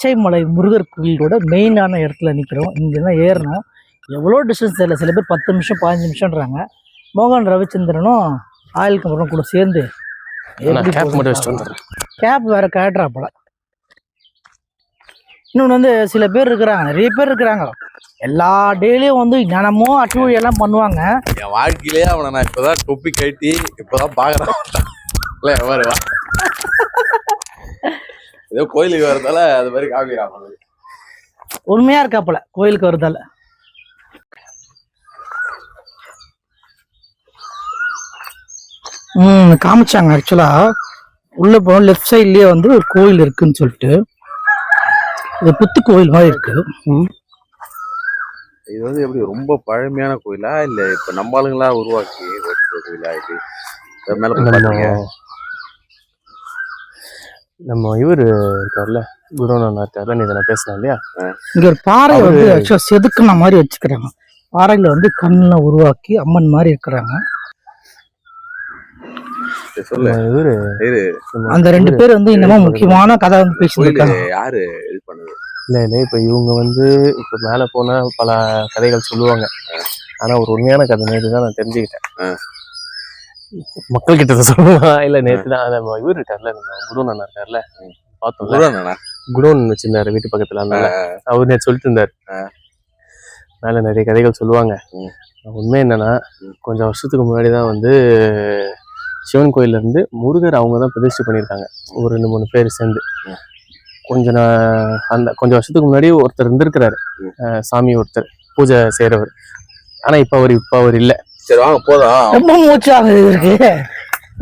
பச்சைமலை முருகர் கோயிலோட மெயினான இடத்துல நிற்கிறோம். இங்கே தான் ஏறணும். எவ்வளோ டிஸ்டன்ஸ் தெரியல, சில பேர் 10 நிமிஷம் 15 நிமிஷம்ன்றாங்க. மோகன் ரவிச்சந்திரனும் ஆயில் கம்பரும் கூட சேர்ந்து கேப் வேற கேட்டுறாப்பல. இன்னொன்று வந்து சில பேர் இருக்கிறாங்க, நிறைய பேர் இருக்கிறாங்க, எல்லா டெய்லியும் வந்து ஞானமோ அட்டுவழி எல்லாம் பண்ணுவாங்க. என் வாழ்க்கையிலேயே அவனை நான் இப்போதான் தொப்பி கட்டி இப்போதான் பார்க்குறேன். ஏதோ கோயிலுக்கு வரதால அது மாதிரி காமிக்கிறான். உண்மையா இருக்காப்பல கோயிலுக்கு வரதால. காமிச்சாங்க. ஆக்சுவலா உள்ள போன லெஃப்ட் சைட்லயே வந்து ஒரு கோயில் இருக்குன்னு சொல்லிட்டு, இது புத்து கோயில் மாதிரி இருக்கு. இது வந்து எப்படி ரொம்ப பழமையான கோயிலா இல்ல இப்ப நம்ம ஆளுங்களா உருவாக்கி கோயிலா? இது மேல நம்ம இவரு இருக்காருல்ல, குருநானா இருக்காருல்ல, நீ இதை பேசலாம் இல்லையா? இங்க ஒரு பாறை வந்து ஆக்சுவலா செதுக்குன மாதிரி வச்சுக்கிறாங்க. பாறையில வந்து கண்ணுல உருவாக்கி அம்மன் மாதிரி இருக்கிறாங்க. அந்த 2 பேர் வந்து இன்னமும் முக்கியமான கதை வந்து பேசிட்டு யாரு இது பண்ணுது? இல்ல இப்ப இவங்க வந்து இப்ப மேல போன பல கதைகள் சொல்லுவாங்க. ஆனா ஒரு உண்மையான கதை நேற்று தான் நான் தெரிஞ்சுக்கிட்டேன். மக்கள் கிட்ட சொல்லுவா இல்ல நேற்று தான் இவர் இருக்காருல்ல, குருநானா இருக்காருல்ல, பார்த்தோம். குடோன் வச்சிருந்தாரு வீட்டு பக்கத்துல, அதனால அவர் நேற்று சொல்லிட்டு இருந்தாரு. மேல நிறைய கதைகள் சொல்லுவாங்க. உண்மை என்னன்னா, கொஞ்சம் வருஷத்துக்கு முன்னாடிதான் வந்து சிவன் கோயில்ல இருந்து முருகர் அவங்க தான் பிரதிஷ்டை பண்ணியிருக்காங்க, ஒரு 2-3 பேர் சேர்ந்து. கொஞ்சம் வருஷத்துக்கு முன்னாடி ஒருத்தர் இருந்திருக்கிறாரு, சாமி ஒருத்தர் பூஜை செய்யறவர். ஆனா இப்ப அவர் இல்ல. சரி வாங்க போதும். ரொம்ப மூச்சு வாங்குது இவருக்கு.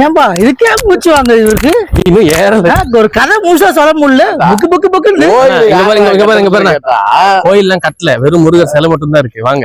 ஏன்பா இதுக்கே மூச்சு வாங்குது இவருக்கு? இன்னும் ஏறல. ஒரு கதை முழுசா சொல்ல முடியல. புக்கு கோயில் எல்லாம் கட்டல, வெறும் முருகர் சிலை மட்டும் தான் இருக்கு. வாங்க.